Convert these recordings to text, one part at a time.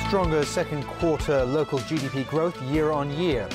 Stronger second quarter local GDP growth year on year.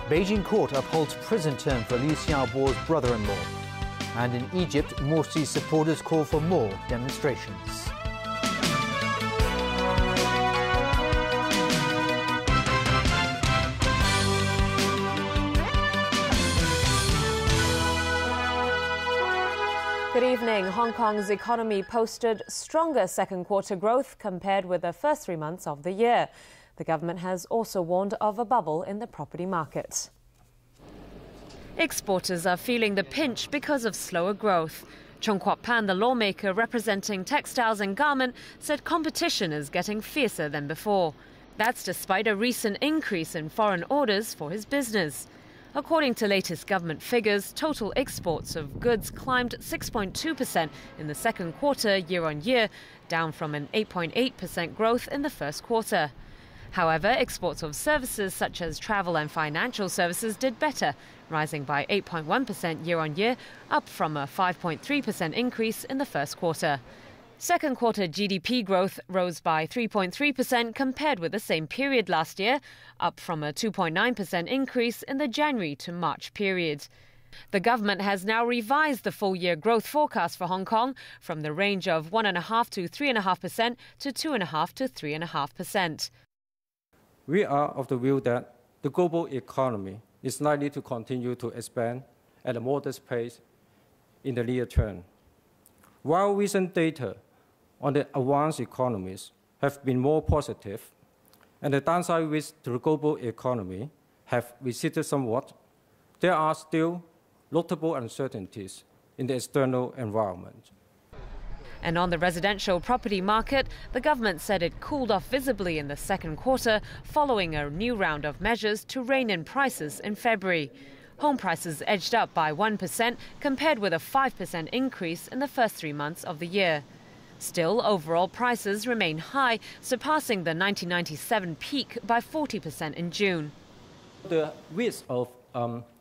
Beijing court upholds prison term for Liu Xiaobo's brother-in-law. And in Egypt, Morsi supporters call for more demonstrations. Good evening. Hong Kong's economy posted stronger second quarter growth compared with the first 3 months of the year. The government has also warned of a bubble in the property market. Exporters are feeling the pinch because of slower growth. Chung Kwok Pan, the lawmaker representing textiles and garment, said competition is getting fiercer than before. That's despite a recent increase in foreign orders for his business. According to latest government figures, total exports of goods climbed 6.2% in the second quarter year-on-year, down from an 8.8% growth in the first quarter. However, exports of services such as travel and financial services did better, rising by 8.1% year-on-year, up from a 5.3% increase in the first quarter. Second quarter GDP growth rose by 3.3% compared with the same period last year, up from a 2.9% increase in the January to March period. The government has now revised the full-year growth forecast for Hong Kong from the range of 1.5% to 3.5% to 2.5% to 3.5%. We are of the view that the global economy is likely to continue to expand at a modest pace in the near term. While recent data on the advanced economies have been more positive, and the downside risks to the global economy have receded somewhat, there are still notable uncertainties in the external environment. And on the residential property market, the government said it cooled off visibly in the second quarter following a new round of measures to rein in prices in February. Home prices edged up by 1% compared with a 5% increase in the first 3 months of the year. Still, overall prices remain high, surpassing the 1997 peak by 40% in June. The risk of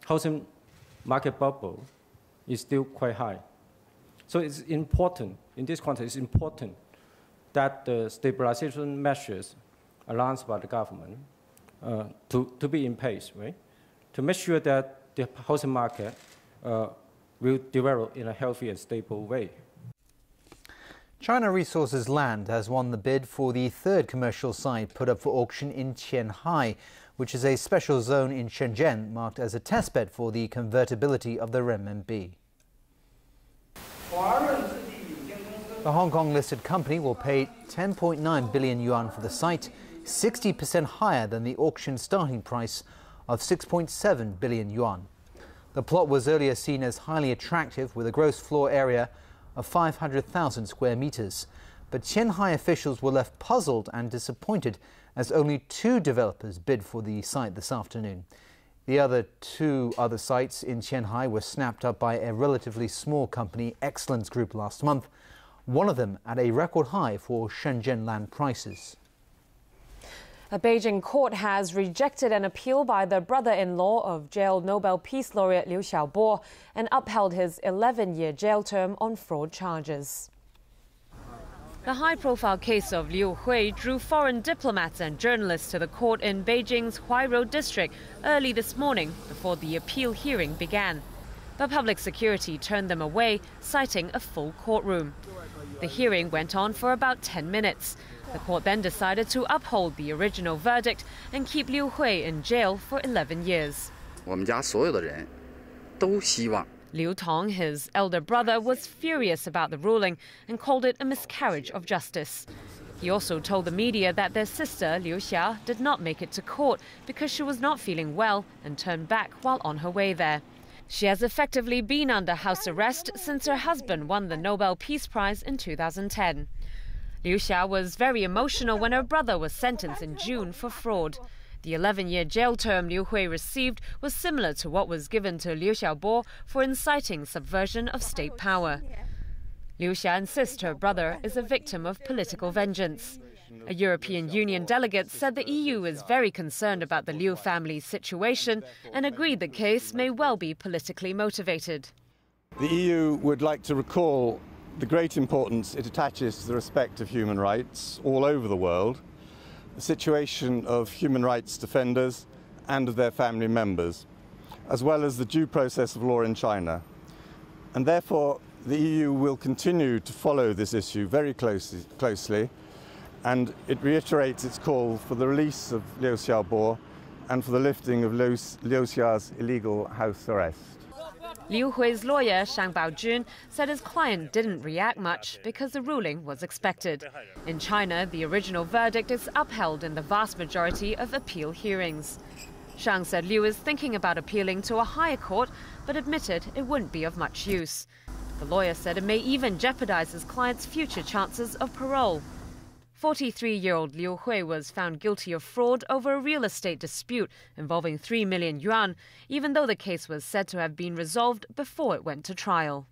housing market bubble is still quite high. So it's important, in this context, it's important that the stabilization measures announced by the government to be in place, right? To make sure that the housing market will develop in a healthy and stable way. China Resources Land has won the bid for the third commercial site put up for auction in Qianhai, which is a special zone in Shenzhen marked as a testbed for the convertibility of the renminbi. The Hong Kong-listed company will pay 10.9 billion yuan for the site, 60% higher than the auction starting price of 6.7 billion yuan. The plot was earlier seen as highly attractive with a gross floor area of 500,000 square meters. But Qianhai officials were left puzzled and disappointed as only 2 developers bid for the site this afternoon. The other 2 other sites in Qianhai were snapped up by a relatively small company, Excellence Group, last month, one of them at a record high for Shenzhen land prices. A Beijing court has rejected an appeal by the brother-in-law of jailed Nobel Peace Laureate Liu Xiaobo and upheld his 11-year jail term on fraud charges. The high-profile case of Liu Hui drew foreign diplomats and journalists to the court in Beijing's Huairou district early this morning before the appeal hearing began. But public security turned them away, citing a full courtroom. The hearing went on for about 10 minutes. The court then decided to uphold the original verdict and keep Liu Hui in jail for 11 years. Liu Tong, his elder brother, was furious about the ruling and called it a miscarriage of justice. He also told the media that their sister, Liu Xia, did not make it to court because she was not feeling well and turned back while on her way there. She has effectively been under house arrest since her husband won the Nobel Peace Prize in 2010. Liu Xia was very emotional when her brother was sentenced in June for fraud. The 11-year jail term Liu Hui received was similar to what was given to Liu Xiaobo for inciting subversion of state power. Liu Xia insists her brother is a victim of political vengeance. A European Union delegate said the EU is very concerned about the Liu family's situation and agreed the case may well be politically motivated. The EU would like to recall the great importance it attaches to the respect of human rights all over the world, the situation of human rights defenders and of their family members, as well as the due process of law in China. And therefore, the EU will continue to follow this issue very closely, and it reiterates its call for the release of Liu Xiaobo and for the lifting of Liu Xia's illegal house arrest. Liu Hui's lawyer, Shang Baojun, said his client didn't react much because the ruling was expected. In China, the original verdict is upheld in the vast majority of appeal hearings. Shang said Liu is thinking about appealing to a higher court, but admitted it wouldn't be of much use. The lawyer said it may even jeopardize his client's future chances of parole. 43-year-old Liu Hui was found guilty of fraud over a real estate dispute involving 3 million yuan, even though the case was said to have been resolved before it went to trial.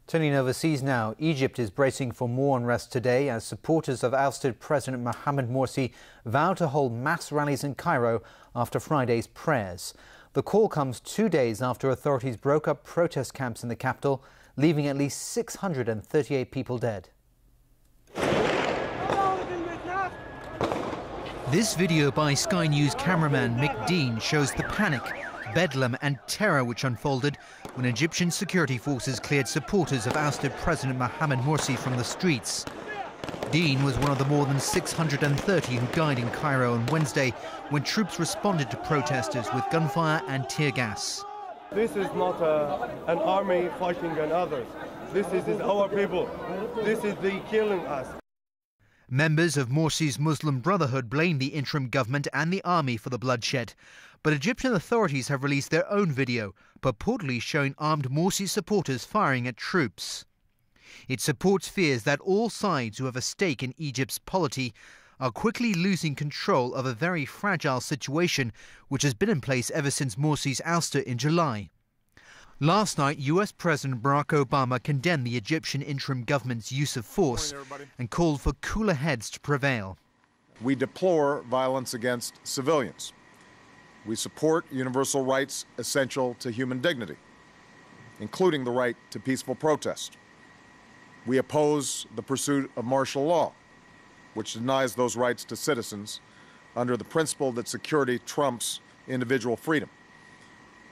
Turning overseas now, Egypt is bracing for more unrest today as supporters of ousted President Mohamed Morsi vow to hold mass rallies in Cairo after Friday's prayers. The call comes 2 days after authorities broke up protest camps in the capital, leaving at least 638 people dead. This video by Sky News cameraman Mick Dean shows the panic, bedlam and terror which unfolded when Egyptian security forces cleared supporters of ousted President Mohamed Morsi from the streets. Dean was one of the more than 630 who died in Cairo on Wednesday when troops responded to protesters with gunfire and tear gas. This is not an army fighting others. This is our people. This is they killing us. Members of Morsi's Muslim Brotherhood blame the interim government and the army for the bloodshed. But Egyptian authorities have released their own video, purportedly showing armed Morsi supporters firing at troops. It supports fears that all sides who have a stake in Egypt's polity are quickly losing control of a very fragile situation which has been in place ever since Morsi's ouster in July. Last night, US President Barack Obama condemned the Egyptian interim government's use of force and called for cooler heads to prevail. We deplore violence against civilians. We support universal rights essential to human dignity, including the right to peaceful protest. We oppose the pursuit of martial law, which denies those rights to citizens under the principle that security trumps individual freedom,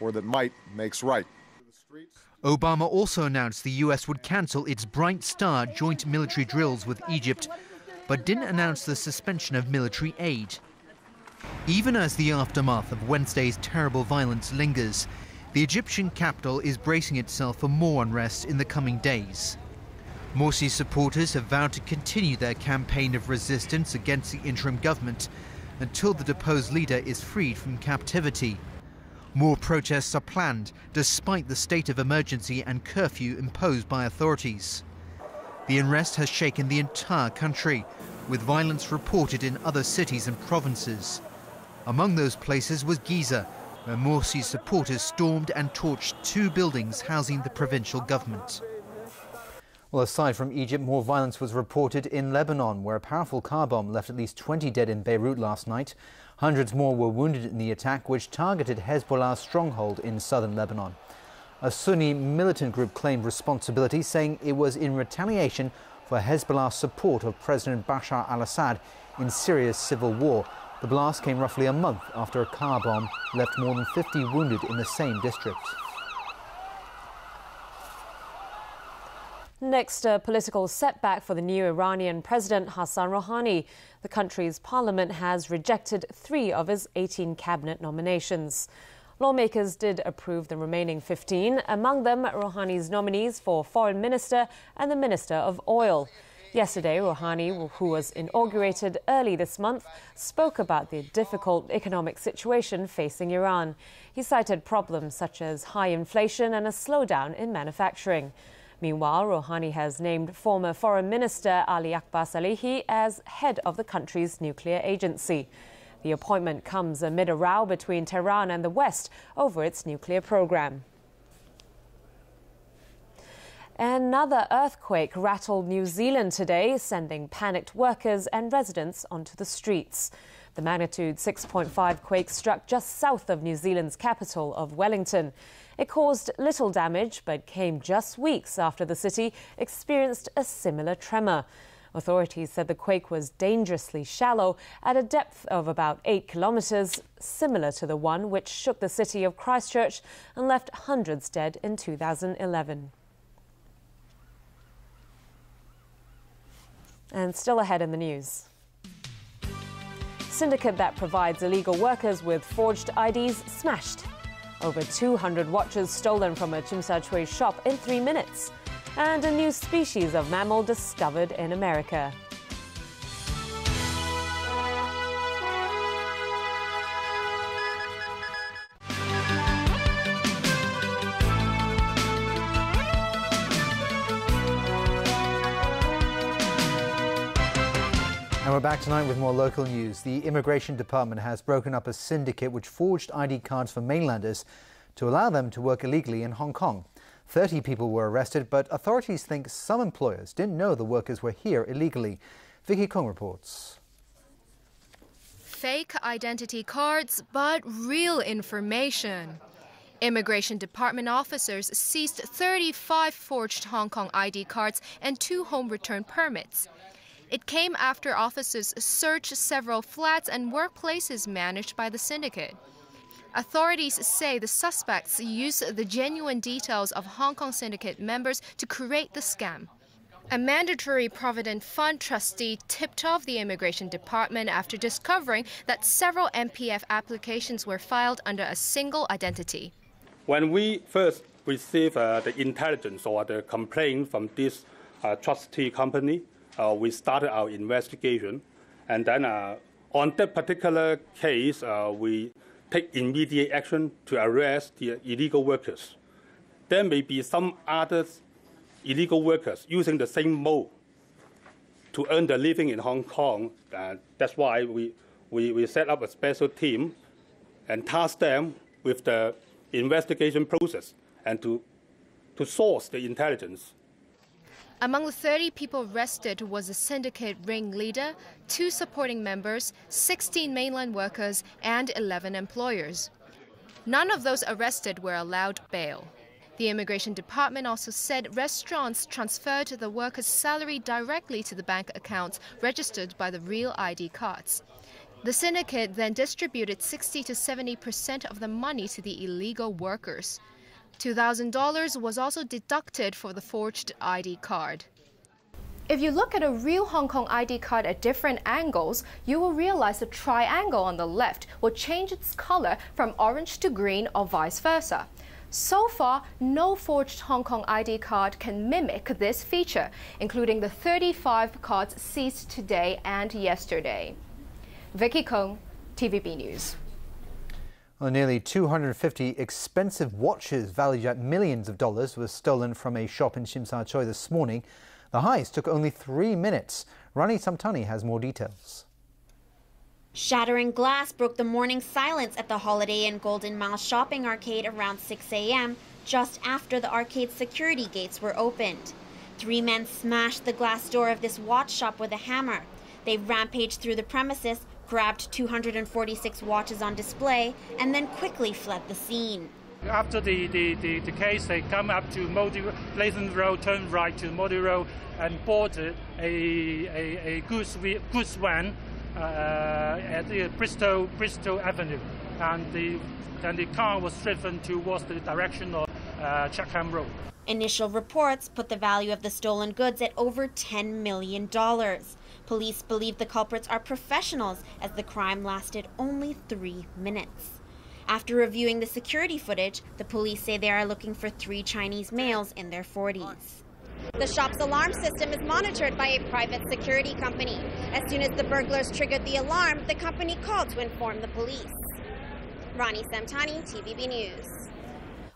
or that might makes right. Obama also announced the US would cancel its Bright Star joint military drills with Egypt, but didn't announce the suspension of military aid. Even as the aftermath of Wednesday's terrible violence lingers, the Egyptian capital is bracing itself for more unrest in the coming days. Morsi's supporters have vowed to continue their campaign of resistance against the interim government until the deposed leader is freed from captivity. More protests are planned, despite the state of emergency and curfew imposed by authorities. The unrest has shaken the entire country, with violence reported in other cities and provinces. Among those places was Giza, where Morsi's supporters stormed and torched 2 buildings housing the provincial government. Well, aside from Egypt, more violence was reported in Lebanon, where a powerful car bomb left at least 20 dead in Beirut last night. Hundreds more were wounded in the attack, which targeted Hezbollah's stronghold in southern Lebanon. A Sunni militant group claimed responsibility, saying it was in retaliation for Hezbollah's support of President Bashar al-Assad in Syria's civil war. The blast came roughly a month after a car bomb left more than 50 wounded in the same district. Next, a political setback for the new Iranian President Hassan Rouhani. The country's parliament has rejected 3 of his 18 cabinet nominations. Lawmakers did approve the remaining 15, among them Rouhani's nominees for Foreign Minister and the Minister of Oil. Yesterday, Rouhani, who was inaugurated early this month, spoke about the difficult economic situation facing Iran. He cited problems such as high inflation and a slowdown in manufacturing. Meanwhile, Rouhani has named former Foreign Minister Ali Akbar Salehi as head of the country's nuclear agency. The appointment comes amid a row between Tehran and the West over its nuclear program. Another earthquake rattled New Zealand today, sending panicked workers and residents onto the streets. The magnitude 6.5 quake struck just south of New Zealand's capital of Wellington. It caused little damage, but came just weeks after the city experienced a similar tremor. Authorities said the quake was dangerously shallow at a depth of about 8 kilometres, similar to the one which shook the city of Christchurch and left hundreds dead in 2011. And still ahead in the news. Syndicate that provides illegal workers with forged IDs smashed. Over 200 watches stolen from a Tsim Sha Tsui shop in 3 minutes. And a new species of mammal discovered in America. And we're back tonight with more local news. The Immigration Department has broken up a syndicate which forged ID cards for mainlanders to allow them to work illegally in Hong Kong. 30 people were arrested, but authorities think some employers didn't know the workers were here illegally. Vicky Kong reports. Fake identity cards, but real information. Immigration Department officers seized 35 forged Hong Kong ID cards and 2 home return permits. It came after officers searched several flats and workplaces managed by the syndicate. Authorities say the suspects used the genuine details of Hong Kong syndicate members to create the scam. A mandatory Provident Fund trustee tipped off the Immigration Department after discovering that several MPF applications were filed under a single identity. When we first received the intelligence or the complaint from this trustee company, we started our investigation. And then on that particular case, we take immediate action to arrest the illegal workers. There may be some other illegal workers using the same mode to earn their living in Hong Kong. That's why we set up a special team and task them with the investigation process and to source the intelligence. Among the 30 people arrested was a syndicate ringleader, 2 supporting members, 16 mainland workers, and 11 employers. None of those arrested were allowed bail. The Immigration Department also said restaurants transferred the workers' salary directly to the bank accounts registered by the real ID cards. The syndicate then distributed 60 to 70% of the money to the illegal workers. $2,000 was also deducted for the forged ID card. If you look at a real Hong Kong ID card at different angles, you will realize the triangle on the left will change its color from orange to green or vice versa. So far, no forged Hong Kong ID card can mimic this feature, including the 35 cards seized today and yesterday. Vicky Kong, TVB News. Well, nearly 250 expensive watches valued at millions of dollars were stolen from a shop in Tsim Sha Tsui this morning. The heist took only 3 minutes. Rani Samtani has more details. Shattering glass broke the morning silence at the Holiday Inn Golden Mile shopping arcade around 6 a.m., just after the arcade's security gates were opened. 3 men smashed the glass door of this watch shop with a hammer. They rampaged through the premises, grabbed 246 watches on display, and then quickly fled the scene. After the case, they come up to Lathan Road, turned right to Modi Road, and boarded a goods van at the Bristol Avenue, and the car was driven towards the direction of Chatham Road. Initial reports put the value of the stolen goods at over $10 million. Police believe the culprits are professionals, as the crime lasted only 3 minutes. After reviewing the security footage, the police say they are looking for 3 Chinese males in their 40s. The shop's alarm system is monitored by a private security company. As soon as the burglars triggered the alarm, the company called to inform the police. Rani Samtani, TVB News.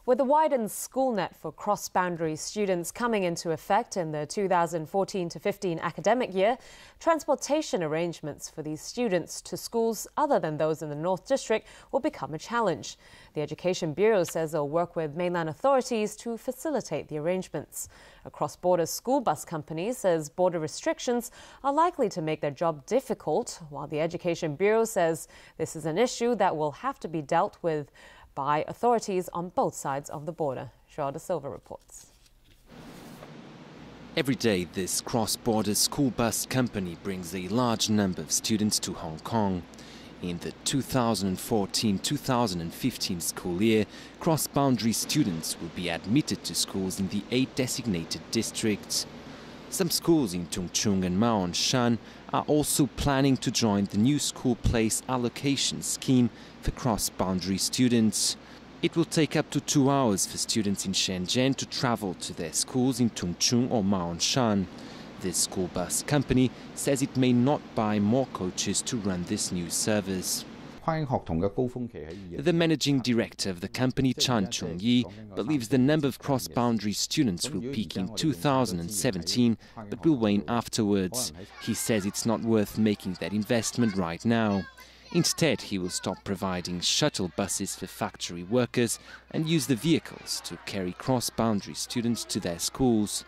With the widened school net for cross-boundary students coming into effect in the 2014-15 academic year, transportation arrangements for these students to schools other than those in the North District will become a challenge. The Education Bureau says they'll work with mainland authorities to facilitate the arrangements. A cross-border school bus company says border restrictions are likely to make their job difficult, while the Education Bureau says this is an issue that will have to be dealt with by authorities on both sides of the border. Joao da Silva reports. Every day, this cross-border school bus company brings a large number of students to Hong Kong. In the 2014-2015 school year, cross-boundary students will be admitted to schools in the 8 designated districts. Some schools in Tung Chung and Ma On Shan are also planning to join the new school place allocation scheme for cross-boundary students. It will take up to 2 hours for students in Shenzhen to travel to their schools in Tung Chung or Ma On Shan. This school bus company says it may not buy more coaches to run this new service. The managing director of the company, Chan Chung-yi, believes the number of cross-boundary students will peak in 2017, but will wane afterwards. He says it's not worth making that investment right now. Instead, he will stop providing shuttle buses for factory workers and use the vehicles to carry cross-boundary students to their schools.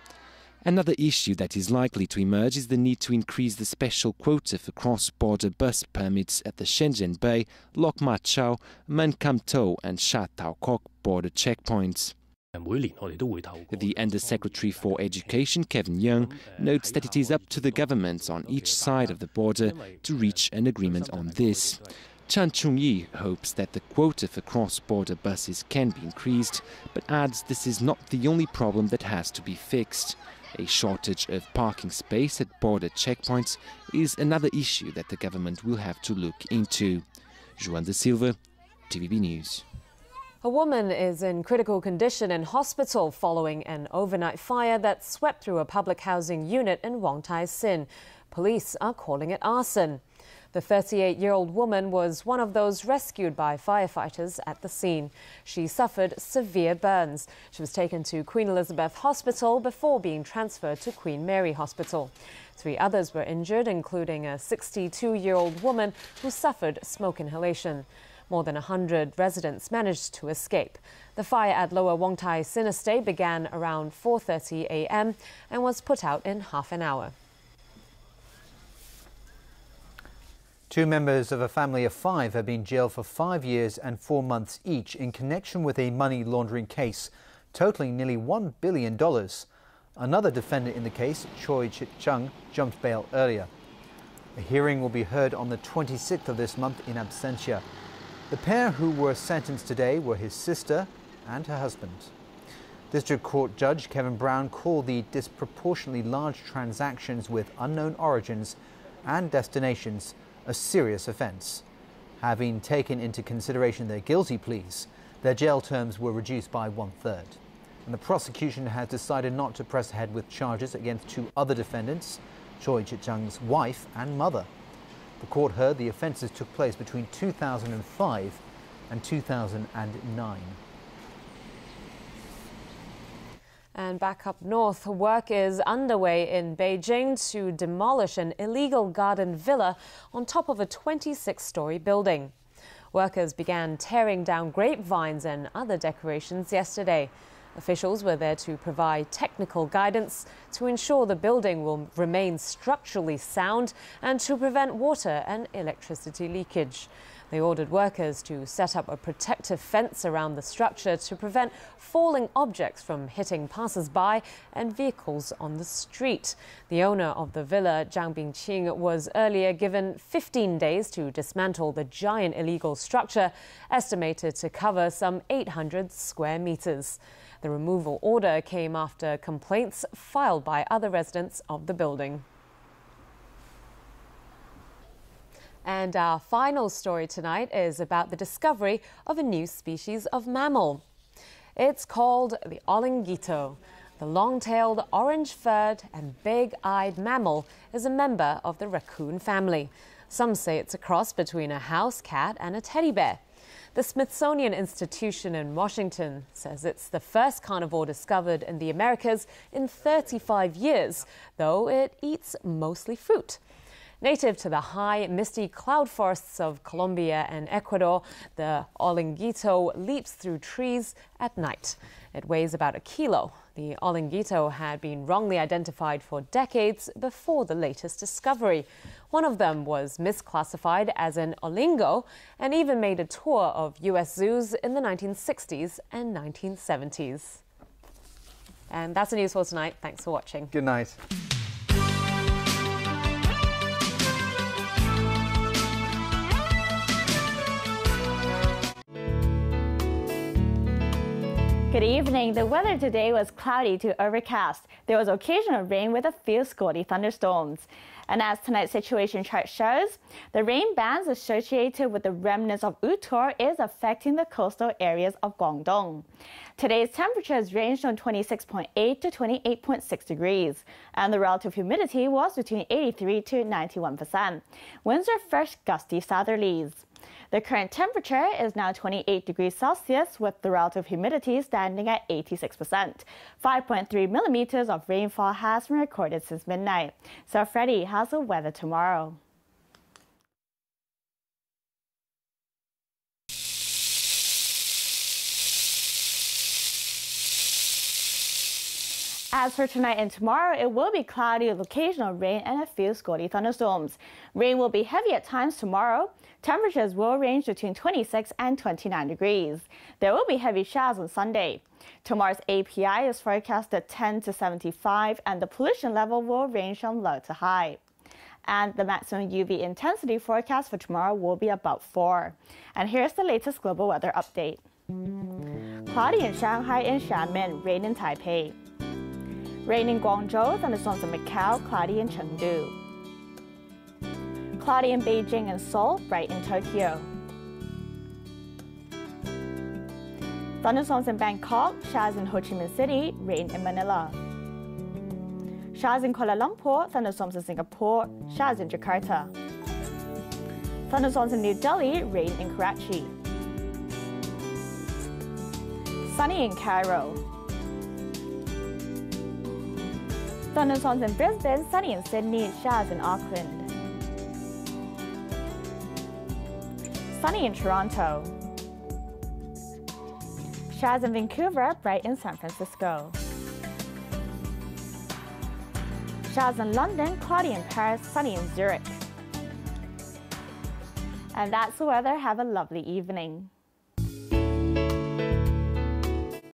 Another issue that is likely to emerge is the need to increase the special quota for cross-border bus permits at the Shenzhen Bay, Lok Ma Chau, Man Kam To and Sha Tao Kok border checkpoints. The Undersecretary for Education, Kevin Yeung, notes that it is up to the governments on each side of the border to reach an agreement on this. Chan Chung-yi hopes that the quota for cross-border buses can be increased, but adds this is not the only problem that has to be fixed. A shortage of parking space at border checkpoints is another issue that the government will have to look into. João da Silva, TVB News. A woman is in critical condition in hospital following an overnight fire that swept through a public housing unit in Wong Tai Sin. Police are calling it arson. The 38-year-old woman was one of those rescued by firefighters at the scene. She suffered severe burns. She was taken to Queen Elizabeth Hospital before being transferred to Queen Mary Hospital. 3 others were injured, including a 62-year-old woman who suffered smoke inhalation. More than 100 residents managed to escape. The fire at Lower Wong Tai Sin Estate began around 4:30 a.m. and was put out in half an hour. 2 members of a family of 5 have been jailed for 5 years and 4 months each in connection with a money laundering case totaling nearly $1 billion. Another defendant in the case, Choi Chit-chung, jumped bail earlier. A hearing will be heard on the 26th of this month in absentia. The pair who were sentenced today were his sister and her husband. District Court Judge Kevin Brown called the disproportionately large transactions with unknown origins and destinations a serious offence. Having taken into consideration their guilty pleas, their jail terms were reduced by 1/3. And the prosecution has decided not to press ahead with charges against 2 other defendants, Choi Chit-chung's wife and mother. The court heard the offences took place between 2005 and 2009. And back up north, work is underway in Beijing to demolish an illegal garden villa on top of a 26-story building. Workers began tearing down grapevines and other decorations yesterday. Officials were there to provide technical guidance to ensure the building will remain structurally sound and to prevent water and electricity leakage. They ordered workers to set up a protective fence around the structure to prevent falling objects from hitting passers-by and vehicles on the street. The owner of the villa, Zhang Bingqing, was earlier given 15 days to dismantle the giant illegal structure, estimated to cover some 800 square meters. The removal order came after complaints filed by other residents of the building. And our final story tonight is about the discovery of a new species of mammal. It's called the olingito. The long-tailed, orange-furred and big-eyed mammal is a member of the raccoon family. Some say it's a cross between a house cat and a teddy bear. The Smithsonian Institution in Washington says it's the first carnivore discovered in the Americas in 35 years, though it eats mostly fruit. Native to the high, misty cloud forests of Colombia and Ecuador, the olinguito leaps through trees at night. It weighs about 1 kilo. The olinguito had been wrongly identified for decades before the latest discovery. One of them was misclassified as an olingo and even made a tour of U.S. zoos in the 1960s and 1970s. And that's the news for tonight. Thanks for watching. Good night. Good evening. The weather today was cloudy to overcast. There was occasional rain with a few scatty thunderstorms. And as tonight's situation chart shows, the rain bands associated with the remnants of Utor is affecting the coastal areas of Guangdong. Today's temperatures ranged from 26.8 to 28.6 degrees, and the relative humidity was between 83 to 91%. Winds are fresh, gusty southerlies. The current temperature is now 28 degrees Celsius with the relative humidity standing at 86%. 5.3 millimeters of rainfall has been recorded since midnight. So Freddie, how's the weather tomorrow? As for tonight and tomorrow, it will be cloudy with occasional rain and a few scatty thunderstorms. Rain will be heavy at times tomorrow. Temperatures will range between 26 and 29 degrees. There will be heavy showers on Sunday. Tomorrow's API is forecast at 10 to 75, and the pollution level will range from low to high. And the maximum UV intensity forecast for tomorrow will be about 4. And here's the latest global weather update. Cloudy in Shanghai and Xiamen, rain in Taipei. Rain in Guangzhou, thunderstorms in Macau, cloudy in Chengdu. Cloudy in Beijing and Seoul, bright in Tokyo. Thunderstorms in Bangkok, showers in Ho Chi Minh City, rain in Manila. Showers in Kuala Lumpur, thunderstorms in Singapore, showers in Jakarta. Thunderstorms in New Delhi, rain in Karachi. Sunny in Cairo. Thunderstorms in Brisbane, sunny in Sydney, showers in Auckland. Sunny in Toronto. Showers in Vancouver, bright in San Francisco. Showers in London, cloudy in Paris, sunny in Zurich. And that's the weather. Have a lovely evening.